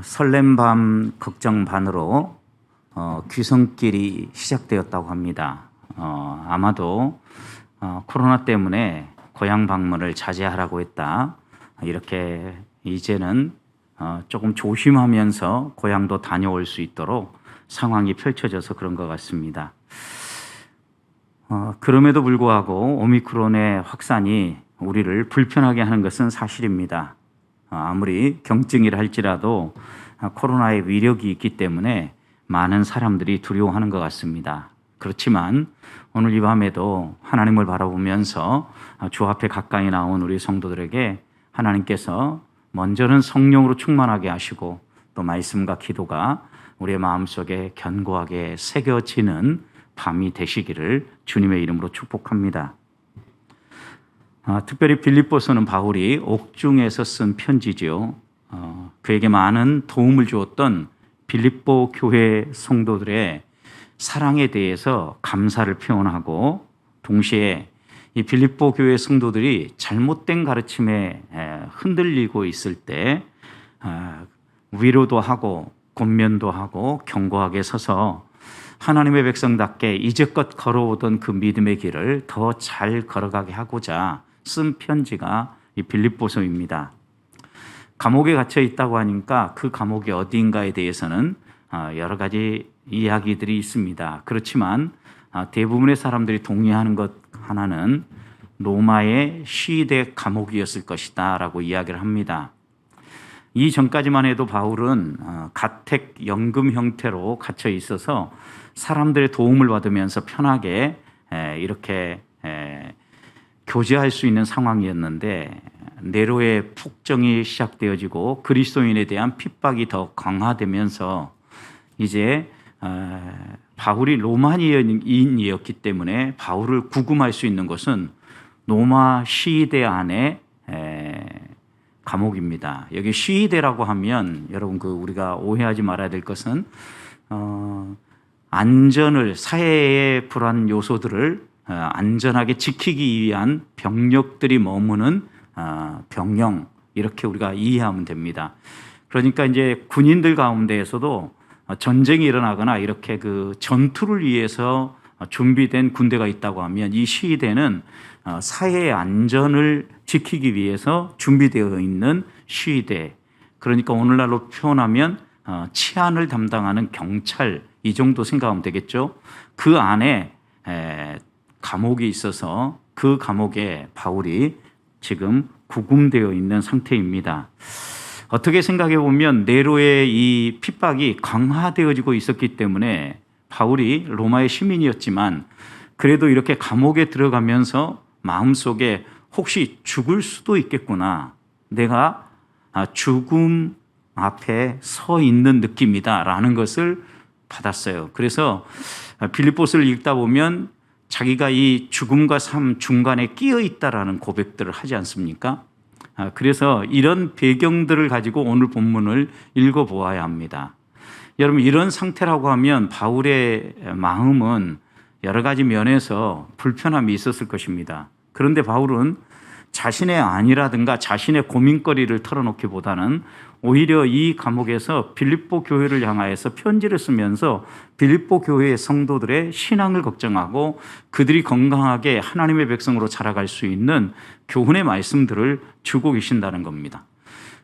설렘 밤 걱정 반으로 귀성길이 시작되었다고 합니다. 아마도 코로나 때문에 고향 방문을 자제하라고 했다. 이렇게 이제는 조금 조심하면서 고향도 다녀올 수 있도록 상황이 펼쳐져서 그런 것 같습니다. 그럼에도 불구하고 오미크론의 확산이 우리를 불편하게 하는 것은 사실입니다. 아무리 경증이라 할지라도 코로나의 위력이 있기 때문에 많은 사람들이 두려워하는 것 같습니다. 그렇지만 오늘 이 밤에도 하나님을 바라보면서 주 앞에 가까이 나온 우리 성도들에게 하나님께서 먼저는 성령으로 충만하게 하시고 또 말씀과 기도가 우리의 마음속에 견고하게 새겨지는 밤이 되시기를 주님의 이름으로 축복합니다. 특별히 빌립보서는 바울이 옥중에서 쓴 편지죠. 그에게 많은 도움을 주었던 빌립보 교회 성도들의 사랑에 대해서 감사를 표현하고 동시에 이 빌립보 교회 성도들이 잘못된 가르침에 흔들리고 있을 때 위로도 하고 권면도 하고 견고하게 서서 하나님의 백성답게 이제껏 걸어오던 그 믿음의 길을 더 잘 걸어가게 하고자 쓴 편지가 이 빌립보서입니다. 감옥에 갇혀 있다고 하니까 그 감옥이 어디인가에 대해서는 여러 가지 이야기들이 있습니다. 그렇지만 대부분의 사람들이 동의하는 것 하나는 로마의 시위대 감옥이었을 것이다 라고 이야기를 합니다. 이 전까지만 해도 바울은 가택연금 형태로 갇혀 있어서 사람들의 도움을 받으면서 편하게 이렇게 교제할 수 있는 상황이었는데 네로의 폭정이 시작되어지고 그리스도인에 대한 핍박이 더 강화되면서 이제 바울이 로마니인이었기 때문에 바울을 구금할 수 있는 것은 로마 시위대 안에 감옥입니다. 여기 시위대라고 하면 여러분 우리가 오해하지 말아야 될 것은 안전을 사회의 불안 요소들을 안전하게 지키기 위한 병력들이 머무는 병영 이렇게 우리가 이해하면 됩니다. 그러니까 이제 군인들 가운데에서도 전쟁이 일어나거나 이렇게 그 전투를 위해서 준비된 군대가 있다고 하면 이 시위대는 사회의 안전을 지키기 위해서 준비되어 있는 시위대. 그러니까 오늘날로 표현하면 치안을 담당하는 경찰 이 정도 생각하면 되겠죠. 그 안에 감옥이 있어서 그 감옥에 바울이 지금 구금되어 있는 상태입니다. 어떻게 생각해 보면 네로의 이 핍박이 강화되어지고 있었기 때문에 바울이 로마의 시민이었지만 그래도 이렇게 감옥에 들어가면서 마음속에 혹시 죽을 수도 있겠구나. 내가 죽음 앞에 서 있는 느낌이다라는 것을 받았어요. 그래서 빌립보서를 읽다 보면 자기가 이 죽음과 삶 중간에 끼어 있다라는 고백들을 하지 않습니까? 그래서 이런 배경들을 가지고 오늘 본문을 읽어보아야 합니다. 여러분 이런 상태라고 하면 바울의 마음은 여러 가지 면에서 불편함이 있었을 것입니다. 그런데 바울은 자신의 안이라든가 자신의 고민거리를 털어놓기보다는 오히려 이 감옥에서 빌립보 교회를 향하여서 편지를 쓰면서 빌립보 교회의 성도들의 신앙을 걱정하고 그들이 건강하게 하나님의 백성으로 자라갈 수 있는 교훈의 말씀들을 주고 계신다는 겁니다.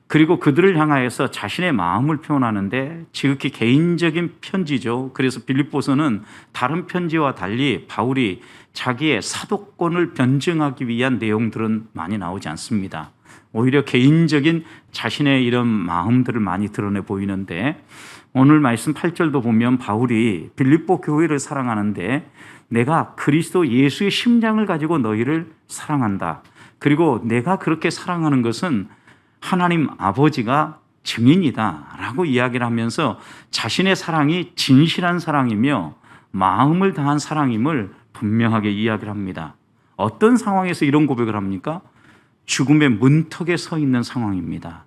그리고 그들을 향하여서 자신의 마음을 표현하는데 지극히 개인적인 편지죠. 그래서 빌립보서는 다른 편지와 달리 바울이 자기의 사도권을 변증하기 위한 내용들은 많이 나오지 않습니다. 오히려 개인적인 자신의 이런 마음들을 많이 드러내 보이는데 오늘 말씀 8절도 보면 바울이 빌립보 교회를 사랑하는데 내가 그리스도 예수의 심장을 가지고 너희를 사랑한다. 그리고 내가 그렇게 사랑하는 것은 하나님 아버지가 증인이다 라고 이야기를 하면서 자신의 사랑이 진실한 사랑이며 마음을 다한 사랑임을 분명하게 이야기를 합니다. 어떤 상황에서 이런 고백을 합니까? 죽음의 문턱에 서 있는 상황입니다.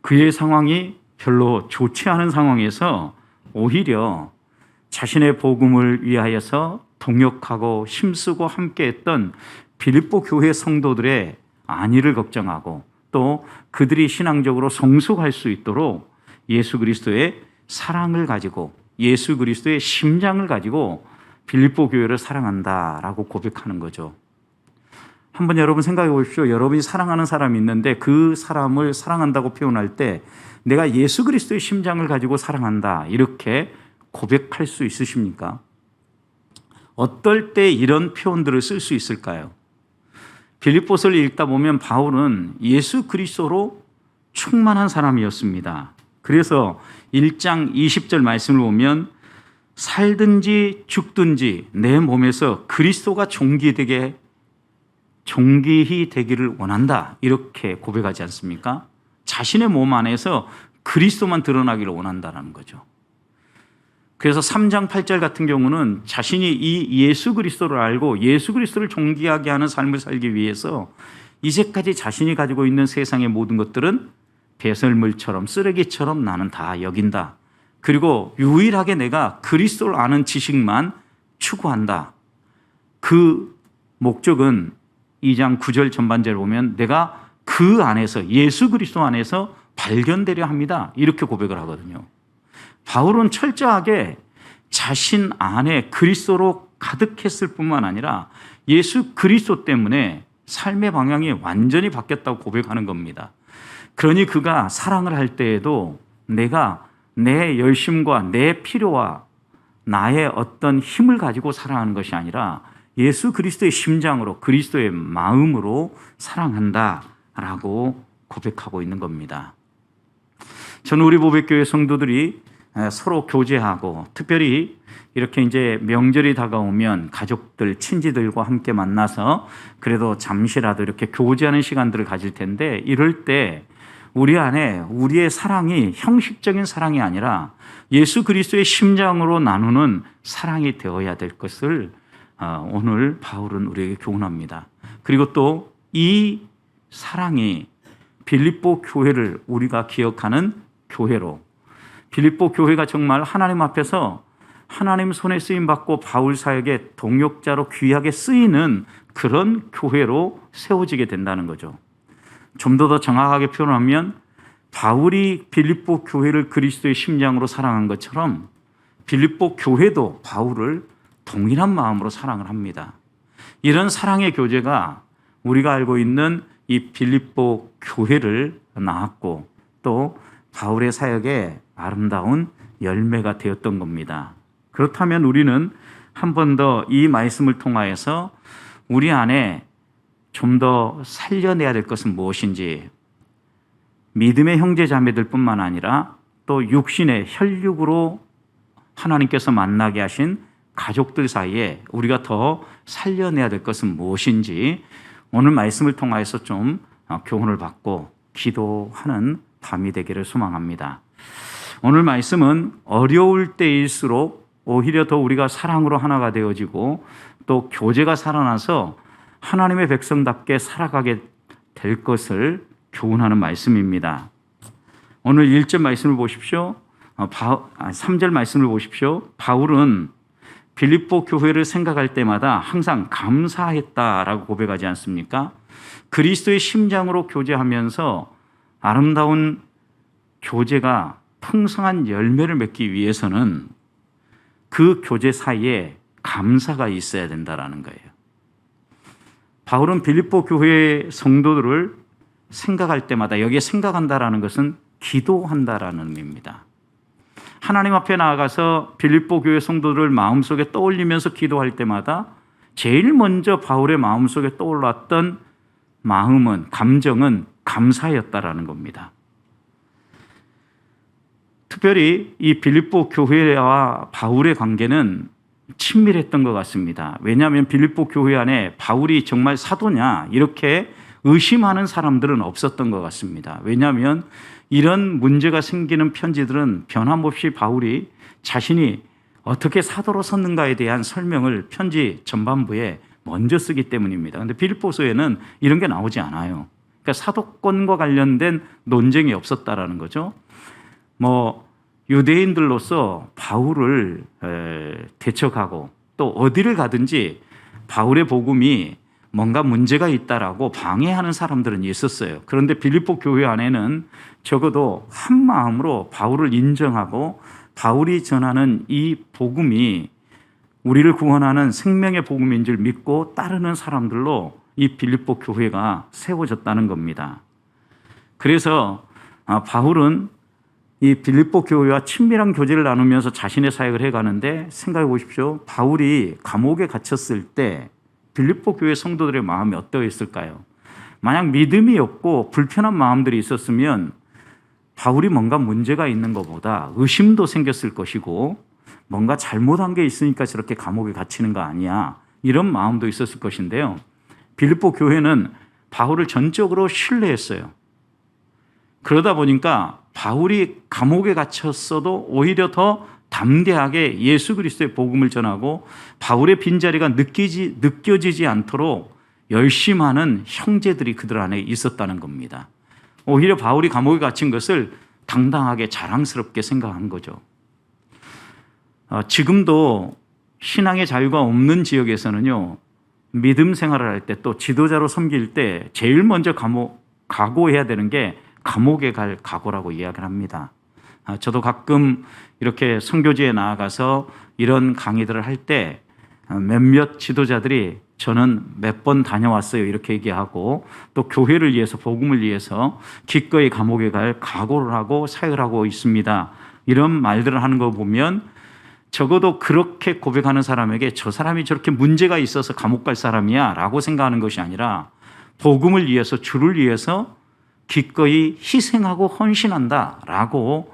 그의 상황이 별로 좋지 않은 상황에서 오히려 자신의 복음을 위하여서 동역하고 힘쓰고 함께했던 빌립보 교회 성도들의 안위를 걱정하고 또 그들이 신앙적으로 성숙할 수 있도록 예수 그리스도의 사랑을 가지고 예수 그리스도의 심장을 가지고 빌립보 교회를 사랑한다라고 고백하는 거죠. 한번 여러분 생각해 보십시오. 여러분이 사랑하는 사람이 있는데 그 사람을 사랑한다고 표현할 때 내가 예수 그리스도의 심장을 가지고 사랑한다 이렇게 고백할 수 있으십니까? 어떨 때 이런 표현들을 쓸 수 있을까요? 빌립보서를 읽다 보면 바울은 예수 그리스도로 충만한 사람이었습니다. 그래서 1장 20절 말씀을 보면 살든지 죽든지 내 몸에서 그리스도가 존귀히 되기를 원한다 이렇게 고백하지 않습니까? 자신의 몸 안에서 그리스도만 드러나기를 원한다는 거죠. 그래서 3장 8절 같은 경우는 자신이 이 예수 그리스도를 알고 예수 그리스도를 존귀하게 하는 삶을 살기 위해서 이제까지 자신이 가지고 있는 세상의 모든 것들은 배설물처럼 쓰레기처럼 나는 다 여긴다. 그리고 유일하게 내가 그리스도를 아는 지식만 추구한다. 그 목적은 2장 9절 전반절을 보면 내가 그 안에서 예수 그리스도 안에서 발견되려 합니다. 이렇게 고백을 하거든요. 바울은 철저하게 자신 안에 그리스도로 가득했을 뿐만 아니라 예수 그리스도 때문에 삶의 방향이 완전히 바뀌었다고 고백하는 겁니다. 그러니 그가 사랑을 할 때에도 내가 내 열심과 내 필요와 나의 어떤 힘을 가지고 사랑하는 것이 아니라 예수 그리스도의 심장으로 그리스도의 마음으로 사랑한다라고 고백하고 있는 겁니다. 저는 우리 보백교회 성도들이 서로 교제하고 특별히 이렇게 이제 명절이 다가오면 가족들, 친지들과 함께 만나서 그래도 잠시라도 이렇게 교제하는 시간들을 가질 텐데 이럴 때 우리 안에 우리의 사랑이 형식적인 사랑이 아니라 예수 그리스도의 심장으로 나누는 사랑이 되어야 될 것을 오늘 바울은 우리에게 교훈합니다. 그리고 또 이 사랑이 빌립보 교회를 우리가 기억하는 교회로 빌립보 교회가 정말 하나님 앞에서 하나님 손에 쓰임받고 바울 사역의 동역자로 귀하게 쓰이는 그런 교회로 세워지게 된다는 거죠. 좀 더 정확하게 표현하면 바울이 빌립보 교회를 그리스도의 심장으로 사랑한 것처럼 빌립보 교회도 바울을 동일한 마음으로 사랑을 합니다. 이런 사랑의 교제가 우리가 알고 있는 이 빌립보 교회를 낳았고 또 바울의 사역에 아름다운 열매가 되었던 겁니다. 그렇다면 우리는 한 번 더 이 말씀을 통하여서 우리 안에 좀 더 살려내야 될 것은 무엇인지 믿음의 형제 자매들 뿐만 아니라 또 육신의 혈육으로 하나님께서 만나게 하신 가족들 사이에 우리가 더 살려내야 될 것은 무엇인지 오늘 말씀을 통하여서 좀 교훈을 받고 기도하는 밤이 되기를 소망합니다. 오늘 말씀은 어려울 때일수록 오히려 더 우리가 사랑으로 하나가 되어지고 또 교제가 살아나서 하나님의 백성답게 살아가게 될 것을 교훈하는 말씀입니다. 오늘 1절 말씀을 보십시오. 3절 말씀을 보십시오. 바울은 빌립보 교회를 생각할 때마다 항상 감사했다라고 고백하지 않습니까? 그리스도의 심장으로 교제하면서 아름다운 교제가 풍성한 열매를 맺기 위해서는 그 교제 사이에 감사가 있어야 된다라는 거예요. 바울은 빌립보 교회의 성도들을 생각할 때마다 여기에 생각한다라는 것은 기도한다라는 의미입니다. 하나님 앞에 나아가서 빌립보 교회 성도들을 마음속에 떠올리면서 기도할 때마다 제일 먼저 바울의 마음속에 떠올랐던 감정은 감사였다라는 겁니다. 특별히 이 빌립보 교회와 바울의 관계는 친밀했던 것 같습니다. 왜냐하면 빌립보 교회 안에 바울이 정말 사도냐 이렇게 의심하는 사람들은 없었던 것 같습니다. 왜냐하면 이런 문제가 생기는 편지들은 변함없이 바울이 자신이 어떻게 사도로 섰는가에 대한 설명을 편지 전반부에 먼저 쓰기 때문입니다. 그런데 빌립보서에는 이런 게 나오지 않아요. 그러니까 사도권과 관련된 논쟁이 없었다라는 거죠. 유대인들로서 바울을 대적하고 또 어디를 가든지 바울의 복음이 뭔가 문제가 있다라고 방해하는 사람들은 있었어요. 그런데 빌립보 교회 안에는 적어도 한 마음으로 바울을 인정하고 바울이 전하는 이 복음이 우리를 구원하는 생명의 복음인 줄 믿고 따르는 사람들로 이 빌립보 교회가 세워졌다는 겁니다. 그래서 바울은 이 빌립보 교회와 친밀한 교제를 나누면서 자신의 사역을 해가는데, 생각해 보십시오. 바울이 감옥에 갇혔을 때 빌립보 교회 성도들의 마음이 어떠했을까요? 만약 믿음이 없고 불편한 마음들이 있었으면 바울이 뭔가 문제가 있는 것보다 의심도 생겼을 것이고, 뭔가 잘못한 게 있으니까 저렇게 감옥에 갇히는 거 아니야, 이런 마음도 있었을 것인데요. 빌립보 교회는 바울을 전적으로 신뢰했어요. 그러다 보니까 바울이 감옥에 갇혔어도 오히려 더 담대하게 예수 그리스도의 복음을 전하고 바울의 빈자리가 느껴지지 않도록 열심히 하는 형제들이 그들 안에 있었다는 겁니다. 오히려 바울이 감옥에 갇힌 것을 당당하게 자랑스럽게 생각한 거죠. 지금도 신앙의 자유가 없는 지역에서는요, 믿음 생활을 할 때 또 지도자로 섬길 때 제일 먼저 각오해야 되는 게 감옥에 갈 각오라고 이야기를 합니다. 저도 가끔 이렇게 선교지에 나아가서 이런 강의들을 할 때 몇몇 지도자들이 저는 몇 번 다녀왔어요, 이렇게 얘기하고, 또 교회를 위해서 복음을 위해서 기꺼이 감옥에 갈 각오를 하고 사역을 하고 있습니다, 이런 말들을 하는 거 보면 적어도 그렇게 고백하는 사람에게 저 사람이 저렇게 문제가 있어서 감옥 갈 사람이야 라고 생각하는 것이 아니라 복음을 위해서, 주를 위해서 기꺼이 희생하고 헌신한다 라고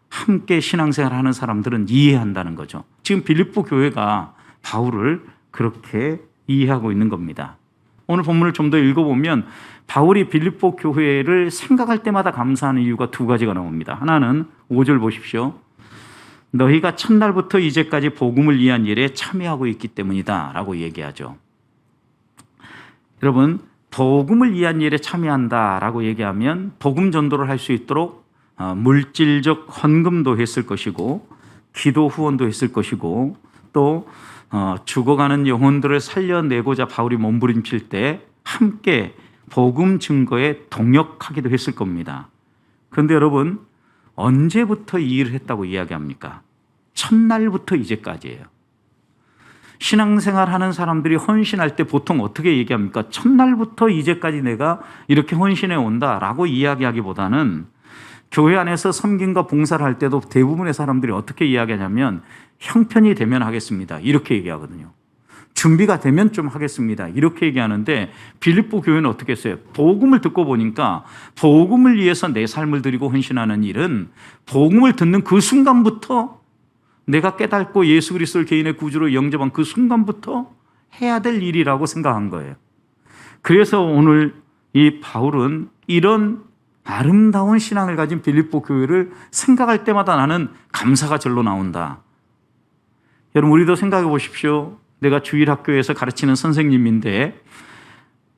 함께 신앙생활하는 사람들은 이해한다는 거죠. 지금 빌립보 교회가 바울을 그렇게 이해하고 있는 겁니다. 오늘 본문을 좀 더 읽어보면 바울이 빌립보 교회를 생각할 때마다 감사하는 이유가 두 가지가 나옵니다. 하나는 5절 보십시오. 너희가 첫날부터 이제까지 복음을 위한 일에 참여하고 있기 때문이다 라고 얘기하죠. 여러분, 복음을 위한 일에 참여한다라고 얘기하면 복음 전도를 할 수 있도록 물질적 헌금도 했을 것이고, 기도 후원도 했을 것이고, 또 죽어가는 영혼들을 살려내고자 바울이 몸부림칠 때 함께 복음 증거에 동역하기도 했을 겁니다. 그런데 여러분, 언제부터 이 일을 했다고 이야기합니까? 첫날부터 이제까지예요. 신앙생활 하는 사람들이 헌신할 때 보통 어떻게 얘기합니까? 첫날부터 이제까지 내가 이렇게 헌신해 온다라고 이야기하기보다는 교회 안에서 섬김과 봉사를 할 때도 대부분의 사람들이 어떻게 이야기하냐면 형편이 되면 하겠습니다, 이렇게 얘기하거든요. 준비가 되면 좀 하겠습니다, 이렇게 얘기하는데 빌립보 교회는 어떻게 했어요? 복음을 듣고 보니까 복음을 위해서 내 삶을 드리고 헌신하는 일은 복음을 듣는 그 순간부터, 내가 깨닫고 예수 그리스도를 개인의 구주로 영접한 그 순간부터 해야 될 일이라고 생각한 거예요. 그래서 오늘 이 바울은 이런 아름다운 신앙을 가진 빌립보 교회를 생각할 때마다 나는 감사가 절로 나온다. 여러분, 우리도 생각해 보십시오. 내가 주일학교에서 가르치는 선생님인데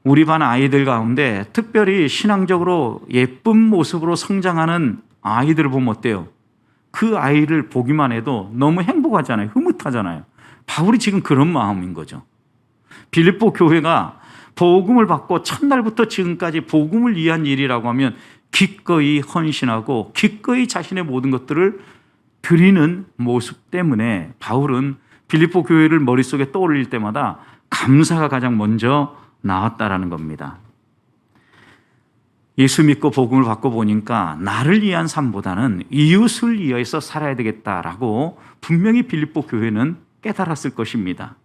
우리 반 아이들 가운데 특별히 신앙적으로 예쁜 모습으로 성장하는 아이들을 보면 어때요? 그 아이를 보기만 해도 너무 행복하잖아요. 흐뭇하잖아요. 바울이 지금 그런 마음인 거죠. 빌립보 교회가 복음을 받고 첫날부터 지금까지 복음을 위한 일이라고 하면 기꺼이 헌신하고 기꺼이 자신의 모든 것들을 드리는 모습 때문에 바울은 빌립보 교회를 머릿속에 떠올릴 때마다 감사가 가장 먼저 나왔다라는 겁니다. 예수 믿고 복음을 받고 보니까 나를 위한 삶보다는 이웃을 위해서 살아야 되겠다라고 분명히 빌립보 교회는 깨달았을 것입니다.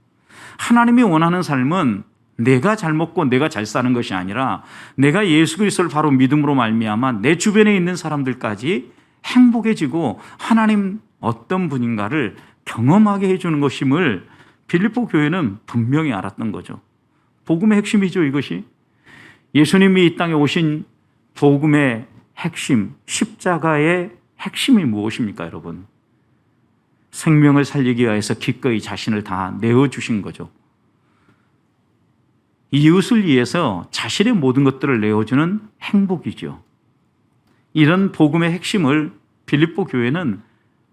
하나님이 원하는 삶은 내가 잘 먹고 내가 잘 사는 것이 아니라 내가 예수 그리스도를 바로 믿음으로 말미암아 내 주변에 있는 사람들까지 행복해지고 하나님 어떤 분인가를 경험하게 해주는 것임을 빌립보 교회는 분명히 알았던 거죠. 복음의 핵심이죠, 이것이. 예수님이 이 땅에 오신 복음의 핵심, 십자가의 핵심이 무엇입니까, 여러분? 생명을 살리기 위해서 기꺼이 자신을 다 내어주신 거죠. 이웃을 위해서 자신의 모든 것들을 내어주는 행복이죠. 이런 복음의 핵심을 빌립보 교회는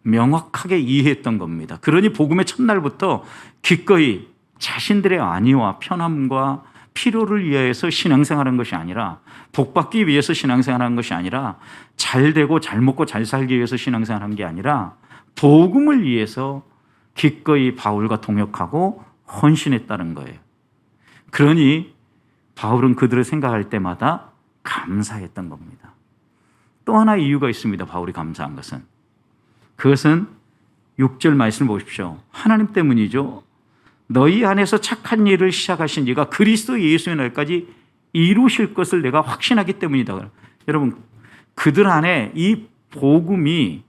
명확하게 이해했던 겁니다. 그러니 복음의 첫날부터 기꺼이 자신들의 안위와 편함과 필요를 위해서 신앙생활하는 것이 아니라, 복받기 위해서 신앙생활하는 것이 아니라, 잘 되고 잘 먹고 잘 살기 위해서 신앙생활한 게 아니라 복음을 위해서 기꺼이 바울과 동역하고 헌신했다는 거예요. 그러니 바울은 그들을 생각할 때마다 감사했던 겁니다. 또 하나 이유가 있습니다. 바울이 감사한 것은, 그것은 6절 말씀을 보십시오. 하나님 때문이죠. 너희 안에서 착한 일을 시작하신 이가 그리스도 예수의 날까지 이루실 것을 내가 확신하기 때문이다. 여러분, 그들 안에 이 복음이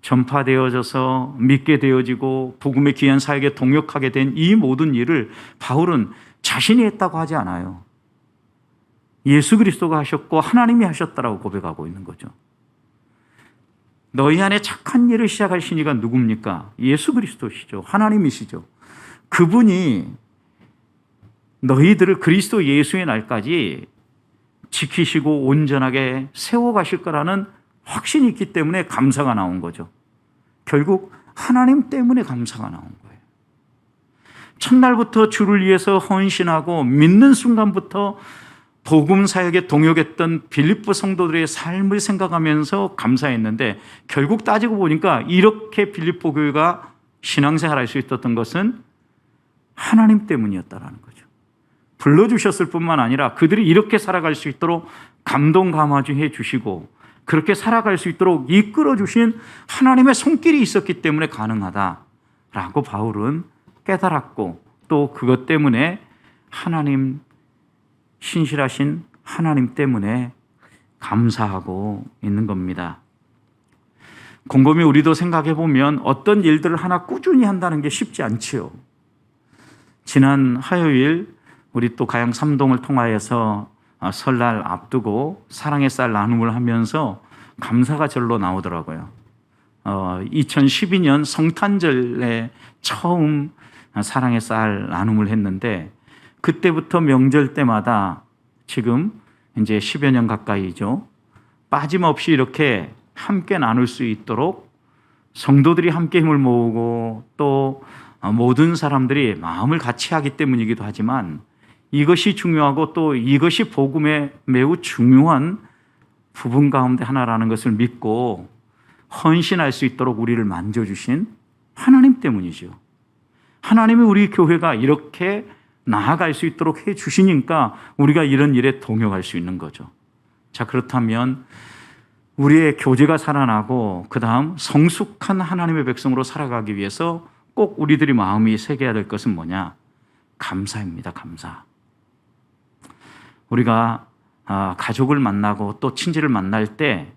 전파되어져서 믿게 되어지고 복음의 귀한 사역에 동역하게 된 이 모든 일을 바울은 자신이 했다고 하지 않아요. 예수 그리스도가 하셨고 하나님이 하셨다라고 고백하고 있는 거죠. 너희 안에 착한 일을 시작하신 이가 누굽니까? 예수 그리스도시죠. 하나님이시죠. 그분이 너희들을 그리스도 예수의 날까지 지키시고 온전하게 세워가실 거라는 확신이 있기 때문에 감사가 나온 거죠. 결국 하나님 때문에 감사가 나온 거예요. 첫날부터 주를 위해서 헌신하고 믿는 순간부터 복음 사역에 동역했던 빌립보 성도들의 삶을 생각하면서 감사했는데, 결국 따지고 보니까 이렇게 빌립보 교회가 신앙생활할 수 있었던 것은 하나님 때문이었다라는 거죠. 불러주셨을 뿐만 아니라 그들이 이렇게 살아갈 수 있도록 감동 감화해 주시고 그렇게 살아갈 수 있도록 이끌어 주신 하나님의 손길이 있었기 때문에 가능하다라고 바울은 깨달았고, 또 그것 때문에 하나님, 신실하신 하나님 때문에 감사하고 있는 겁니다. 곰곰이 우리도 생각해 보면 어떤 일들을 하나 꾸준히 한다는 게 쉽지 않지요. 지난 화요일 우리 또 가양 삼동을 통하여서 설날 앞두고 사랑의 쌀 나눔을 하면서 감사가 절로 나오더라고요. 2012년 성탄절에 처음 사랑의 쌀 나눔을 했는데, 그때부터 명절 때마다 지금 이제 10여 년 가까이죠. 빠짐없이 이렇게 함께 나눌 수 있도록 성도들이 함께 힘을 모으고 또 모든 사람들이 마음을 같이 하기 때문이기도 하지만, 이것이 중요하고 또 이것이 복음의 매우 중요한 부분 가운데 하나라는 것을 믿고 헌신할 수 있도록 우리를 만져주신 하나님 때문이죠. 하나님이 우리 교회가 이렇게 나아갈 수 있도록 해 주시니까 우리가 이런 일에 동역할 수 있는 거죠. 자, 그렇다면 우리의 교제가 살아나고 그 다음 성숙한 하나님의 백성으로 살아가기 위해서 꼭 우리들이 마음이 새겨야 될 것은 뭐냐? 감사입니다. 감사. 우리가 가족을 만나고 또 친지를 만날 때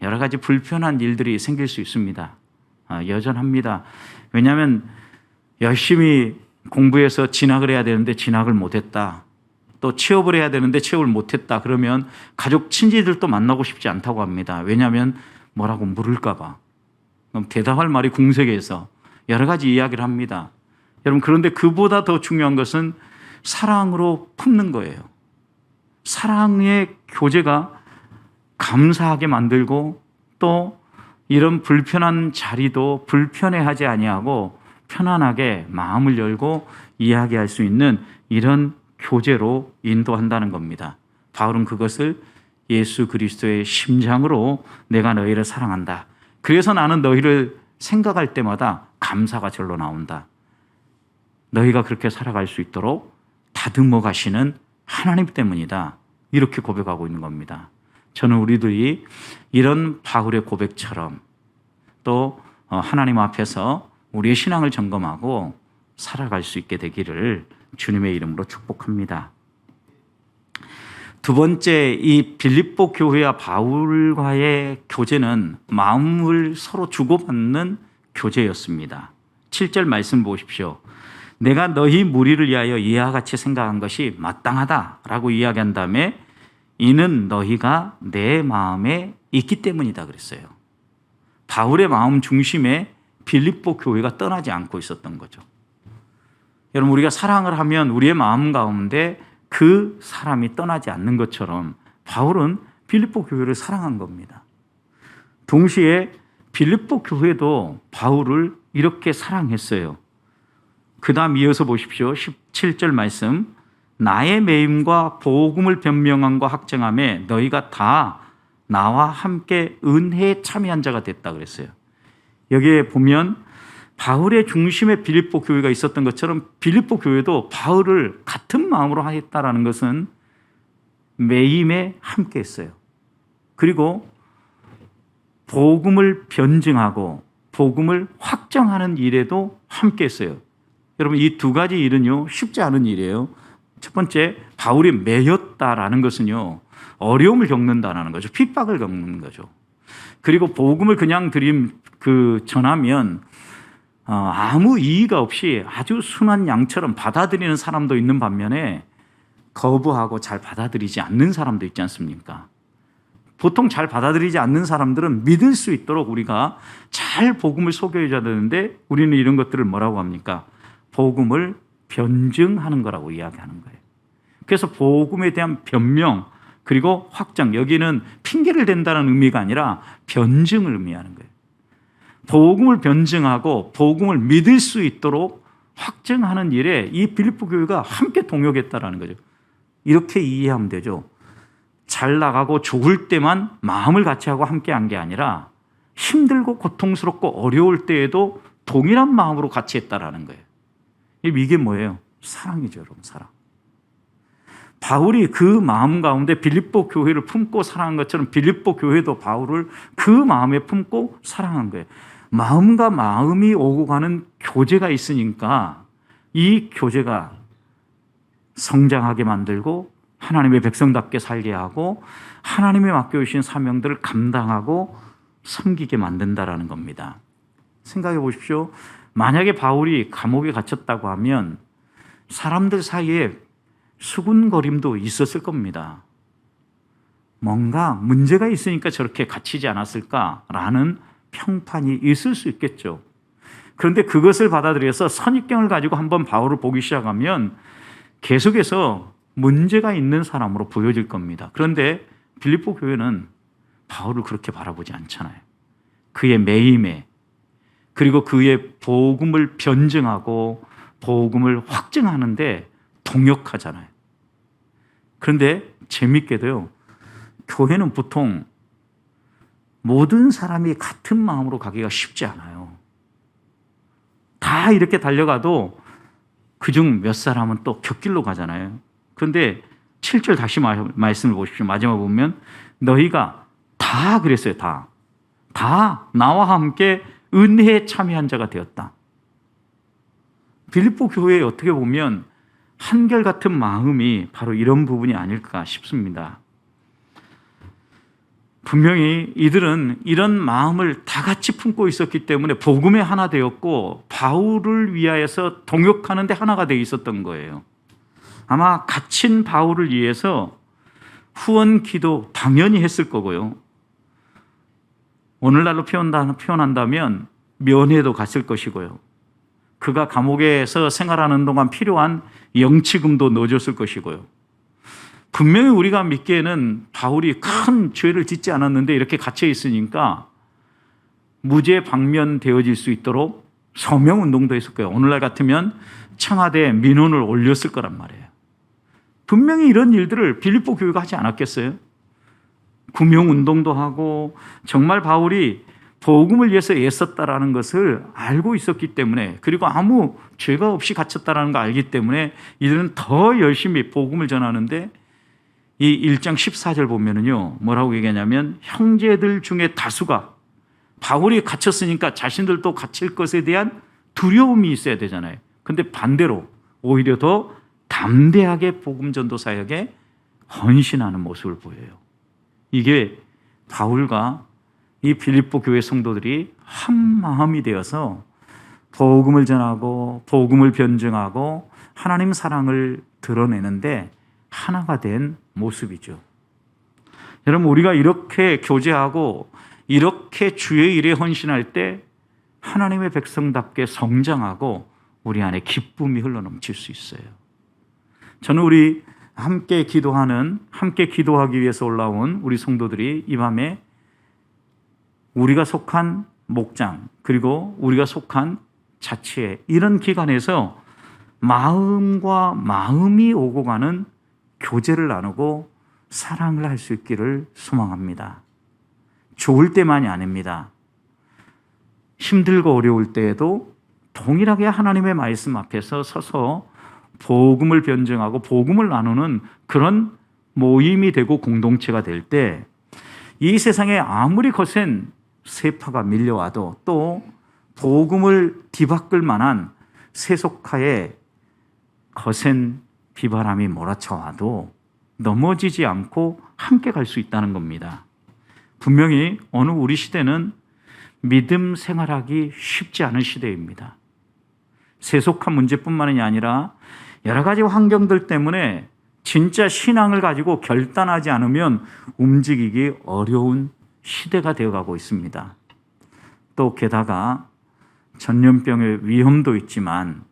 여러 가지 불편한 일들이 생길 수 있습니다. 여전합니다. 왜냐하면 열심히 공부해서 진학을 해야 되는데 진학을 못했다. 또 취업을 해야 되는데 취업을 못했다. 그러면 가족 친지들도 만나고 싶지 않다고 합니다. 왜냐하면 뭐라고 물을까 봐. 그럼 대답할 말이 궁색해서 여러 가지 이야기를 합니다. 여러분, 그런데 그보다 더 중요한 것은 사랑으로 품는 거예요. 사랑의 교제가 감사하게 만들고 또 이런 불편한 자리도 불편해하지 아니하고 편안하게 마음을 열고 이야기할 수 있는 이런 교제로 인도한다는 겁니다. 바울은 그것을 예수 그리스도의 심장으로 내가 너희를 사랑한다. 그래서 나는 너희를 생각할 때마다 감사가 절로 나온다. 너희가 그렇게 살아갈 수 있도록 다듬어 가시는 하나님 때문이다. 이렇게 고백하고 있는 겁니다. 저는 우리들이 이런 바울의 고백처럼 또 하나님 앞에서 우리의 신앙을 점검하고 살아갈 수 있게 되기를 주님의 이름으로 축복합니다. 두 번째, 이 빌립보 교회와 바울과의 교제는 마음을 서로 주고받는 교제였습니다. 7절 말씀 보십시오. 내가 너희 무리를 위하여 이와 같이 생각한 것이 마땅하다라고 이야기한 다음에 이는 너희가 내 마음에 있기 때문이다 그랬어요. 바울의 마음 중심에 빌립보 교회가 떠나지 않고 있었던 거죠. 여러분, 우리가 사랑을 하면 우리의 마음 가운데 그 사람이 떠나지 않는 것처럼 바울은 빌립보 교회를 사랑한 겁니다. 동시에 빌립보 교회도 바울을 이렇게 사랑했어요. 그 다음 이어서 보십시오. 17절 말씀. 나의 매임과 복음을 변명함과 확증함에 너희가 다 나와 함께 은혜에 참여한 자가 됐다 그랬어요. 여기에 보면 바울의 중심에 빌립보 교회가 있었던 것처럼 빌립보 교회도 바울을 같은 마음으로 하였다라는 것은 매임에 함께 했어요. 그리고 복음을 변증하고 복음을 확정하는 일에도 함께 했어요. 여러분, 이 두 가지 일은요, 쉽지 않은 일이에요. 첫 번째, 바울이 매였다라는 것은요, 어려움을 겪는다라는 거죠. 핍박을 겪는 거죠. 그리고 복음을 그냥 전하면 아무 이의가 없이 아주 순한 양처럼 받아들이는 사람도 있는 반면에 거부하고 잘 받아들이지 않는 사람도 있지 않습니까? 보통 잘 받아들이지 않는 사람들은 믿을 수 있도록 우리가 잘 복음을 소개해줘야 되는데 우리는 이런 것들을 뭐라고 합니까? 복음을 변증하는 거라고 이야기하는 거예요. 그래서 복음에 대한 변명 그리고 확정, 여기는 핑계를 댄다는 의미가 아니라 변증을 의미하는 거예요. 복음을 변증하고 복음을 믿을 수 있도록 확증하는 일에 이 빌립보 교회가 함께 동역했다라는 거죠. 이렇게 이해하면 되죠. 잘 나가고 좋을 때만 마음을 같이 하고 함께 한 게 아니라 힘들고 고통스럽고 어려울 때에도 동일한 마음으로 같이 했다라는 거예요. 이게 뭐예요? 사랑이죠, 여러분, 사랑. 바울이 그 마음 가운데 빌립보 교회를 품고 사랑한 것처럼 빌립보 교회도 바울을 그 마음에 품고 사랑한 거예요. 마음과 마음이 오고 가는 교제가 있으니까 이 교제가 성장하게 만들고 하나님의 백성답게 살게 하고 하나님의 맡겨주신 사명들을 감당하고 섬기게 만든다라는 겁니다. 생각해 보십시오. 만약에 바울이 감옥에 gat혔다고 하면 사람들 사이에 수군거림도 있었을 겁니다. 뭔가 문제가 있으니까 저렇게 갇히지 않았을까라는 평판이 있을 수 있겠죠. 그런데 그것을 받아들여서 선입견을 가지고 한번 바울을 보기 시작하면 계속해서 문제가 있는 사람으로 보여질 겁니다. 그런데 빌립보 교회는 바울을 그렇게 바라보지 않잖아요. 그의 매임에 그리고 그의 복음을 변증하고 복음을 확증하는데 동역하잖아요. 그런데 재밌게도요, 교회는 보통 모든 사람이 같은 마음으로 가기가 쉽지 않아요. 다 이렇게 달려가도 그중 몇 사람은 또 곁길로 가잖아요. 그런데 7절 다시 말씀을 보십시오. 마지막 보면 너희가 다 그랬어요. 다 나와 함께 은혜에 참여한 자가 되었다. 빌립보 교회에 어떻게 보면 한결같은 마음이 바로 이런 부분이 아닐까 싶습니다. 분명히 이들은 이런 마음을 다 같이 품고 있었기 때문에 복음에 하나 되었고 바울을 위하여서 동역하는 데 하나가 되어 있었던 거예요. 아마 갇힌 바울을 위해서 후원 기도 당연히 했을 거고요. 오늘날로 표현한다면 면회도 갔을 것이고요. 그가 감옥에서 생활하는 동안 필요한 영치금도 넣어줬을 것이고요. 분명히 우리가 믿기에는 바울이 큰 죄를 짓지 않았는데 이렇게 갇혀 있으니까 무죄 방면되어질 수 있도록 서명운동도 했을 거예요. 오늘날 같으면 청와대에 민원을 올렸을 거란 말이에요. 분명히 이런 일들을 빌립보 교회가 하지 않았겠어요? 구명운동도 하고 정말 바울이 복음을 위해서 애썼다라는 것을 알고 있었기 때문에 그리고 아무 죄가 없이 갇혔다라는 걸 알기 때문에 이들은 더 열심히 복음을 전하는데 이 1장 14절 보면은요, 뭐라고 얘기하냐면 형제들 중에 다수가 바울이 갇혔으니까 자신들도 갇힐 것에 대한 두려움이 있어야 되잖아요. 근데 반대로 오히려 더 담대하게 복음 전도 사역에 헌신하는 모습을 보여요. 이게 바울과 이 빌립보 교회 성도들이 한 마음이 되어서 복음을 전하고 복음을 변증하고 하나님 사랑을 드러내는데 하나가 된 모습이죠. 여러분, 우리가 이렇게 교제하고 이렇게 주의 일에 헌신할 때 하나님의 백성답게 성장하고 우리 안에 기쁨이 흘러넘칠 수 있어요. 저는 우리 함께 기도하기 위해서 올라온 우리 성도들이 이 밤에 우리가 속한 목장 그리고 우리가 속한 자치회 이런 기관에서 마음과 마음이 오고 가는 교제를 나누고 사랑을 할 수 있기를 소망합니다. 좋을 때만이 아닙니다. 힘들고 어려울 때에도 동일하게 하나님의 말씀 앞에서 서서 복음을 변증하고 복음을 나누는 그런 모임이 되고 공동체가 될 때 이 세상에 아무리 거센 세파가 밀려와도 또 복음을 뒤바꿀 만한 세속화의 거센 비바람이 몰아쳐와도 넘어지지 않고 함께 갈 수 있다는 겁니다. 분명히 어느 우리 시대는 믿음 생활하기 쉽지 않은 시대입니다. 세속화 문제뿐만이 아니라 여러 가지 환경들 때문에 진짜 신앙을 가지고 결단하지 않으면 움직이기 어려운 시대가 되어가고 있습니다. 또 게다가 전염병의 위험도 있지만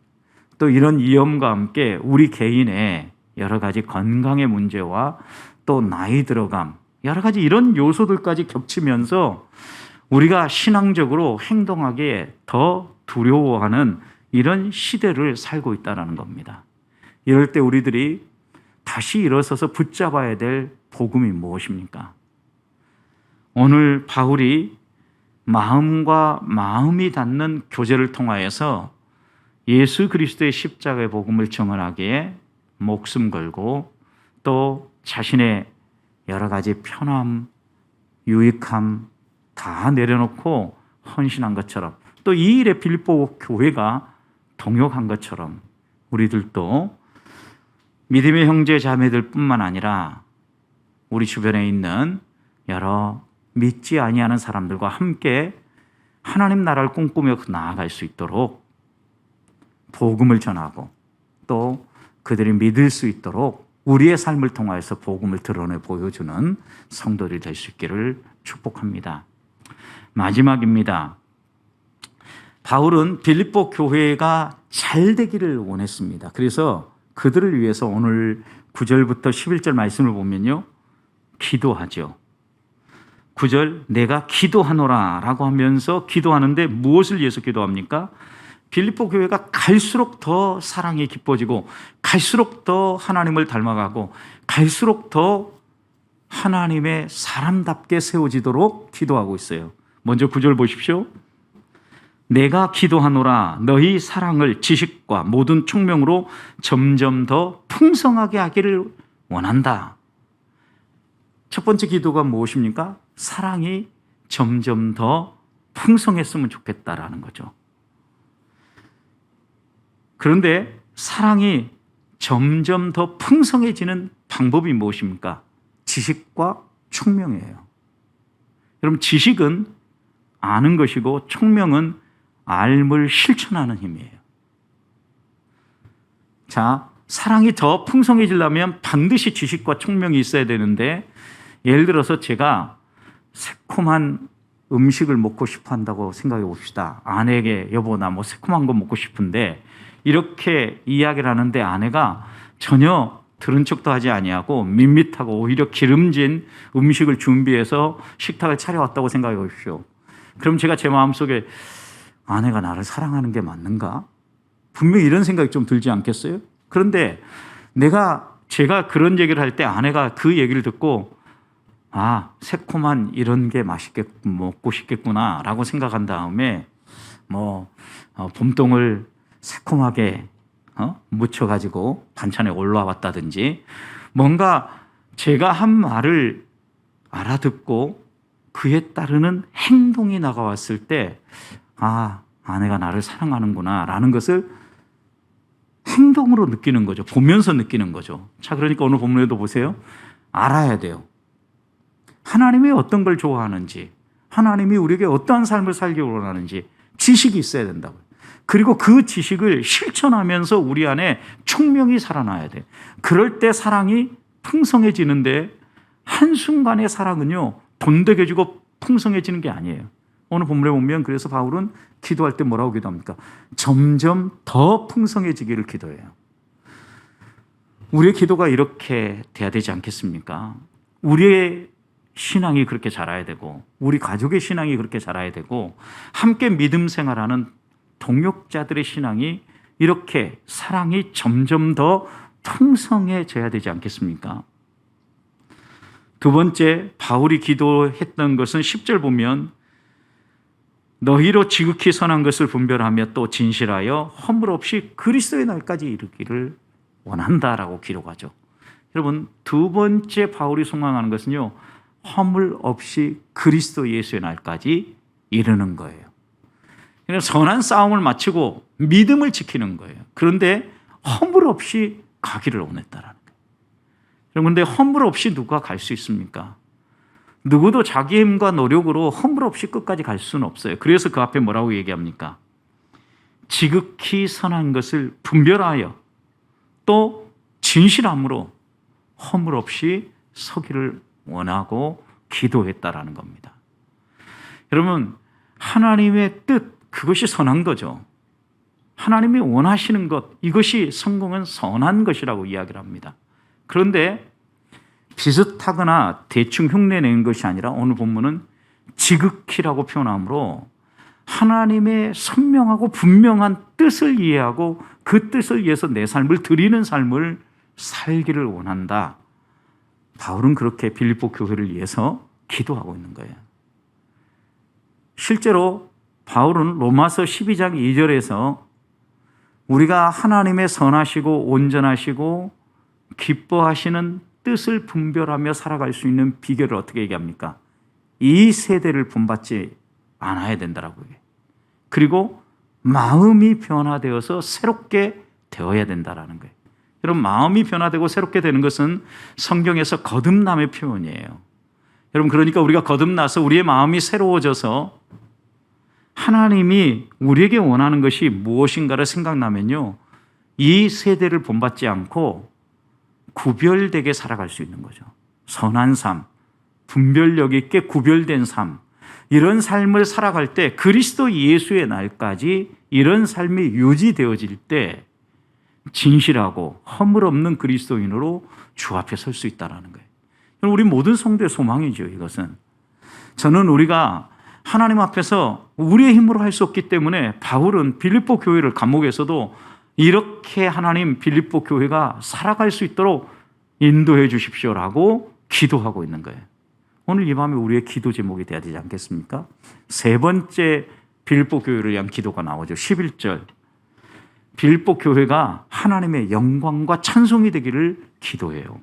또 이런 위험과 함께 우리 개인의 여러 가지 건강의 문제와 또 나이 들어감, 여러 가지 이런 요소들까지 겹치면서 우리가 신앙적으로 행동하기에 더 두려워하는 이런 시대를 살고 있다는 겁니다. 이럴 때 우리들이 다시 일어서서 붙잡아야 될 복음이 무엇입니까? 오늘 바울이 마음과 마음이 닿는 교제를 통하여서 예수 그리스도의 십자가의 복음을 증언하기에 목숨 걸고 또 자신의 여러 가지 편함, 유익함 다 내려놓고 헌신한 것처럼 또 이 일에 빌립보 교회가 동역한 것처럼 우리들도 믿음의 형제 자매들 뿐만 아니라 우리 주변에 있는 여러 믿지 아니하는 사람들과 함께 하나님 나라를 꿈꾸며 나아갈 수 있도록 복음을 전하고 또 그들이 믿을 수 있도록 우리의 삶을 통하여서 복음을 드러내 보여주는 성도들이 될 수 있기를 축복합니다. 마지막입니다. 바울은 빌립보 교회가 잘 되기를 원했습니다. 그래서 그들을 위해서 오늘 9절부터 11절 말씀을 보면요, 기도하죠. 9절 내가 기도하노라 라고 하면서 기도하는데 무엇을 위해서 기도합니까? 빌립보 교회가 갈수록 더 사랑이 깊어지고 갈수록 더 하나님을 닮아가고 갈수록 더 하나님의 사람답게 세워지도록 기도하고 있어요. 먼저 9절 보십시오. 내가 기도하노라 너희 사랑을 지식과 모든 총명으로 점점 더 풍성하게 하기를 원한다. 첫 번째 기도가 무엇입니까? 사랑이 점점 더 풍성했으면 좋겠다라는 거죠. 그런데 사랑이 점점 더 풍성해지는 방법이 무엇입니까? 지식과 총명이에요. 여러분, 지식은 아는 것이고 총명은 알물 실천하는 힘이에요. 자, 사랑이 더 풍성해지려면 반드시 지식과 총명이 있어야 되는데, 예를 들어서 제가 새콤한 음식을 먹고 싶어 한다고 생각해 봅시다. 아내에게 여보 나 뭐 새콤한 거 먹고 싶은데 이렇게 이야기를 하는데 아내가 전혀 들은 척도 하지 아니하고 밋밋하고 오히려 기름진 음식을 준비해서 식탁을 차려왔다고 생각해 보십시오. 그럼 제가 제 마음속에 아내가 나를 사랑하는 게 맞는가? 분명히 이런 생각이 좀 들지 않겠어요? 그런데 제가 그런 얘기를 할 때 아내가 그 얘기를 듣고 새콤한 이런 게 맛있게 먹고 싶겠구나 라고 생각한 다음에 봄동을 새콤하게 묻혀가지고 반찬에 올라왔다든지 뭔가 제가 한 말을 알아듣고 그에 따르는 행동이 나가왔을 때 아내가 나를 사랑하는구나 라는 것을 행동으로 느끼는 거죠. 보면서 느끼는 거죠. 자, 그러니까 오늘 본문에도 보세요. 알아야 돼요. 하나님이 어떤 걸 좋아하는지, 하나님이 우리에게 어떠한 삶을 살기 원하는지 지식이 있어야 된다고요. 그리고 그 지식을 실천하면서 우리 안에 총명이 살아나야 돼. 그럴 때 사랑이 풍성해지는데 한순간의 사랑은요, 돈되게지고 풍성해지는 게 아니에요. 오늘 본문에 보면 그래서 바울은 기도할 때 뭐라고 기도합니까? 점점 더 풍성해지기를 기도해요. 우리의 기도가 이렇게 돼야 되지 않겠습니까? 우리의 신앙이 그렇게 자라야 되고 우리 가족의 신앙이 그렇게 자라야 되고 함께 믿음 생활하는 동역자들의 신앙이 이렇게 사랑이 점점 더 풍성해져야 되지 않겠습니까? 두 번째, 바울이 기도했던 것은 10절 보면 너희로 지극히 선한 것을 분별하며 또 진실하여 허물 없이 그리스도의 날까지 이르기를 원한다라고 기록하죠. 여러분, 두 번째 바울이 소망하는 것은요, 허물 없이 그리스도 예수의 날까지 이르는 거예요. 그러니까 선한 싸움을 마치고 믿음을 지키는 거예요. 그런데 허물 없이 가기를 원했다라는 거예요. 그런데 허물 없이 누가 갈 수 있습니까? 누구도 자기 힘과 노력으로 허물 없이 끝까지 갈 수는 없어요. 그래서 그 앞에 뭐라고 얘기합니까? 지극히 선한 것을 분별하여 또 진실함으로 허물 없이 서기를 원하고 기도했다라는 겁니다. 여러분, 하나님의 뜻, 그것이 선한 거죠. 하나님이 원하시는 것, 이것이 성공은 선한 것이라고 이야기를 합니다. 그런데 비슷하거나 대충 흉내내는 것이 아니라 오늘 본문은 지극히라고 표현하므로 하나님의 선명하고 분명한 뜻을 이해하고 그 뜻을 위해서 내 삶을 드리는 삶을 살기를 원한다. 바울은 그렇게 빌립보 교회를 위해서 기도하고 있는 거예요. 실제로 바울은 로마서 12장 2절에서 우리가 하나님의 선하시고 온전하시고 기뻐하시는 뜻을 분별하며 살아갈 수 있는 비결을 어떻게 얘기합니까? 이 세대를 본받지 않아야 된다라고 해요. 그리고 마음이 변화되어서 새롭게 되어야 된다라는 거예요. 여러분, 마음이 변화되고 새롭게 되는 것은 성경에서 거듭남의 표현이에요. 여러분, 그러니까 우리가 거듭나서 우리의 마음이 새로워져서 하나님이 우리에게 원하는 것이 무엇인가를 생각나면요, 이 세대를 본받지 않고 구별되게 살아갈 수 있는 거죠. 선한 삶, 분별력 있게 구별된 삶, 이런 삶을 살아갈 때 그리스도 예수의 날까지 이런 삶이 유지되어질 때 진실하고 허물 없는 그리스도인으로 주 앞에 설 수 있다는 거예요. 우리 모든 성도의 소망이죠, 이것은. 저는 우리가 하나님 앞에서 우리의 힘으로 할 수 없기 때문에 바울은 빌립보 교회를 감옥에서도 이렇게 하나님 빌립보 교회가 살아갈 수 있도록 인도해 주십시오라고 기도하고 있는 거예요. 오늘 이 밤에 우리의 기도 제목이 되어야 되지 않겠습니까? 세 번째 빌립보 교회를 위한 기도가 나오죠. 11절. 빌립보 교회가 하나님의 영광과 찬송이 되기를 기도해요.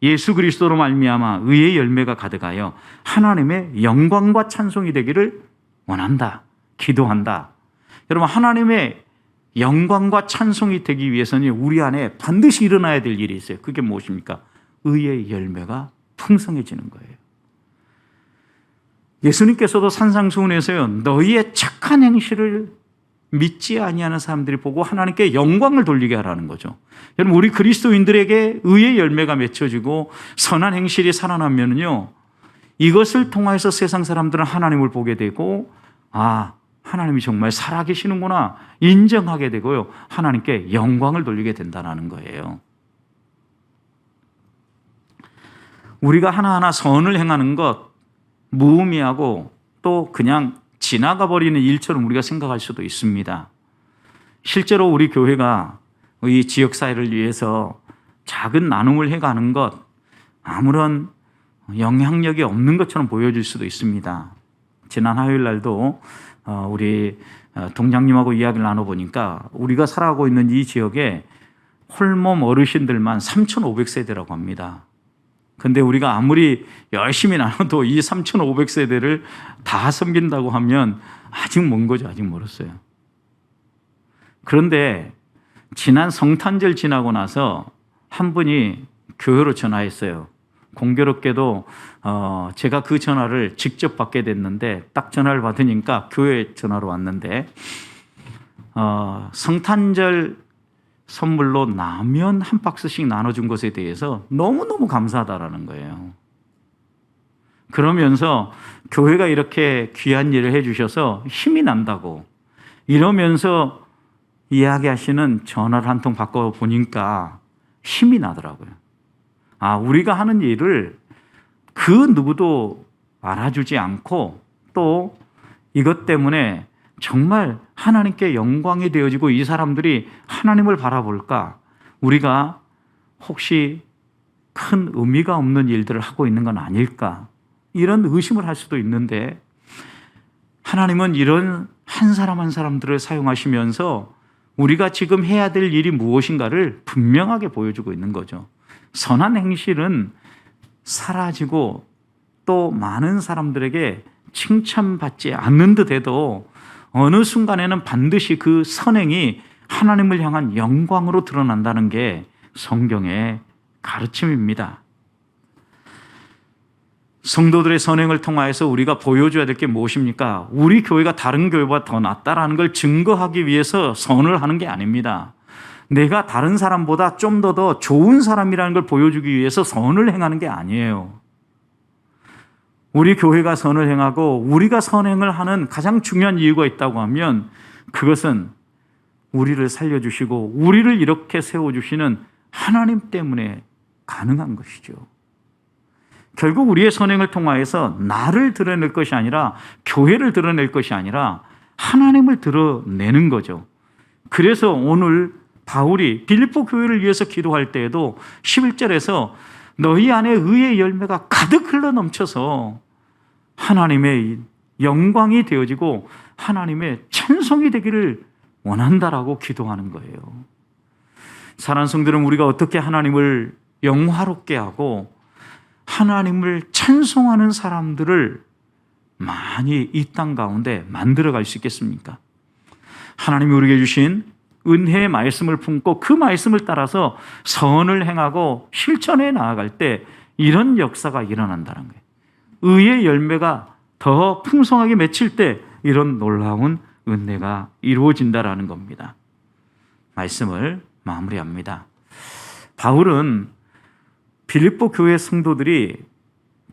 예수 그리스도로 말미암아 의의 열매가 가득하여 하나님의 영광과 찬송이 되기를 원한다. 기도한다. 여러분, 하나님의 영광과 찬송이 되기 위해서는 우리 안에 반드시 일어나야 될 일이 있어요. 그게 무엇입니까? 의의 열매가 풍성해지는 거예요. 예수님께서도 산상수훈에서요, 너희의 착한 행실을 믿지 아니하는 사람들이 보고 하나님께 영광을 돌리게 하라는 거죠. 여러분, 우리 그리스도인들에게 의의 열매가 맺혀지고 선한 행실이 살아나면요, 이것을 통해서 세상 사람들은 하나님을 보게 되고, 아, 하나님이 정말 살아계시는구나 인정하게 되고요, 하나님께 영광을 돌리게 된다는 거예요. 우리가 하나하나 선을 행하는 것 무의미하고 또 그냥 지나가 버리는 일처럼 우리가 생각할 수도 있습니다. 실제로 우리 교회가 이 지역사회를 위해서 작은 나눔을 해가는 것, 아무런 영향력이 없는 것처럼 보여질 수도 있습니다. 지난 화요일 날도 우리 동장님하고 이야기를 나눠보니까 우리가 살아가고 있는 이 지역에 홀몸 어르신들만 3,500세대라고 합니다. 근데 우리가 아무리 열심히 나눠도 이 3,500세대를 다 섬긴다고 하면 아직 먼 거죠. 아직 멀었어요. 그런데 지난 성탄절 지나고 나서 한 분이 교회로 전화했어요. 공교롭게도 제가 그 전화를 직접 받게 됐는데 딱 전화를 받으니까 교회 전화로 왔는데 성탄절 선물로 라면 한 박스씩 나눠준 것에 대해서 너무너무 감사하다라는 거예요. 그러면서 교회가 이렇게 귀한 일을 해주셔서 힘이 난다고 이러면서 이야기하시는 전화를 한 통 바꿔 보니까 힘이 나더라고요. 아, 우리가 하는 일을 그 누구도 알아주지 않고 또 이것 때문에 정말 하나님께 영광이 되어지고 이 사람들이 하나님을 바라볼까? 우리가 혹시 큰 의미가 없는 일들을 하고 있는 건 아닐까? 이런 의심을 할 수도 있는데 하나님은 이런 한 사람 한 사람들을 사용하시면서 우리가 지금 해야 될 일이 무엇인가를 분명하게 보여주고 있는 거죠. 선한 행실은 사라지고 또 많은 사람들에게 칭찬받지 않는 듯 해도 어느 순간에는 반드시 그 선행이 하나님을 향한 영광으로 드러난다는 게 성경의 가르침입니다. 성도들의 선행을 통하여서 우리가 보여줘야 될 게 무엇입니까? 우리 교회가 다른 교회보다 더 낫다라는 걸 증거하기 위해서 선을 하는 게 아닙니다. 내가 다른 사람보다 좀 더 좋은 사람이라는 걸 보여주기 위해서 선을 행하는 게 아니에요. 우리 교회가 선을 행하고 우리가 선행을 하는 가장 중요한 이유가 있다고 하면 그것은 우리를 살려주시고 우리를 이렇게 세워주시는 하나님 때문에 가능한 것이죠. 결국 우리의 선행을 통하여서 나를 드러낼 것이 아니라 교회를 드러낼 것이 아니라 하나님을 드러내는 거죠. 그래서 오늘 바울이 빌립보 교회를 위해서 기도할 때에도 11절에서 너희 안에 의의 열매가 가득 흘러넘쳐서 하나님의 영광이 되어지고 하나님의 찬송이 되기를 원한다라고 기도하는 거예요. 사랑하는 성도들은 우리가 어떻게 하나님을 영화롭게 하고 하나님을 찬송하는 사람들을 많이 이 땅 가운데 만들어갈 수 있겠습니까? 하나님이 우리에게 주신 은혜의 말씀을 품고 그 말씀을 따라서 선을 행하고 실천해 나아갈 때 이런 역사가 일어난다는 거예요. 의의 열매가 더 풍성하게 맺힐 때 이런 놀라운 은혜가 이루어진다라는 겁니다. 말씀을 마무리합니다. 바울은 빌립보 교회 성도들이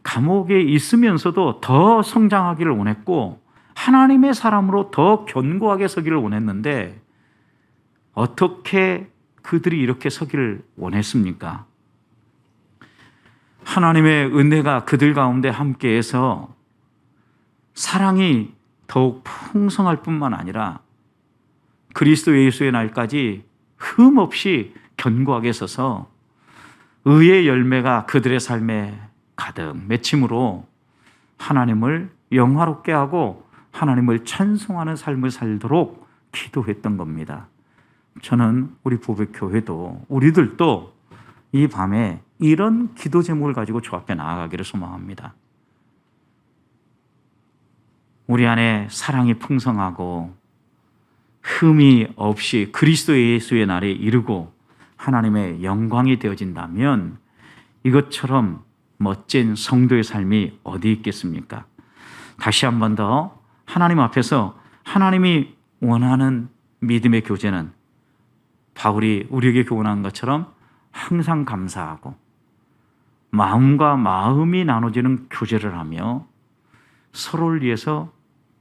감옥에 있으면서도 더 성장하기를 원했고 하나님의 사람으로 더 견고하게 서기를 원했는데 어떻게 그들이 이렇게 서기를 원했습니까? 하나님의 은혜가 그들 가운데 함께해서 사랑이 더욱 풍성할 뿐만 아니라 그리스도 예수의 날까지 흠없이 견고하게 서서 의의 열매가 그들의 삶에 가득 맺힘으로 하나님을 영화롭게 하고 하나님을 찬송하는 삶을 살도록 기도했던 겁니다. 저는 우리 보배교회도 우리들도 이 밤에 이런 기도 제목을 가지고 주 앞에 나아가기를 소망합니다. 우리 안에 사랑이 풍성하고 흠이 없이 그리스도 예수의 날에 이르고 하나님의 영광이 되어진다면 이것처럼 멋진 성도의 삶이 어디 있겠습니까? 다시 한 번 더 하나님 앞에서 하나님이 원하는 믿음의 교제는 바울이 우리에게 교훈한 것처럼 항상 감사하고 마음과 마음이 나눠지는 교제를 하며 서로를 위해서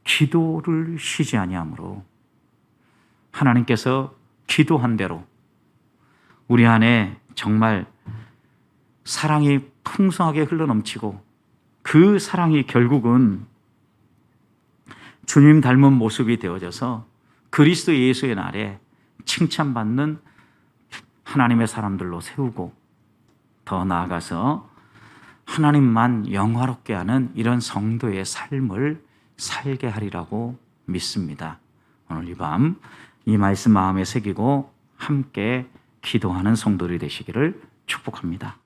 기도를 쉬지 아니하므로 하나님께서 기도한 대로 우리 안에 정말 사랑이 풍성하게 흘러넘치고 그 사랑이 결국은 주님 닮은 모습이 되어져서 그리스도 예수의 날에 칭찬받는 하나님의 사람들로 세우고 더 나아가서 하나님만 영화롭게 하는 이런 성도의 삶을 살게 하리라고 믿습니다. 오늘 이 밤 이 말씀 마음에 새기고 함께 기도하는 성도들이 되시기를 축복합니다.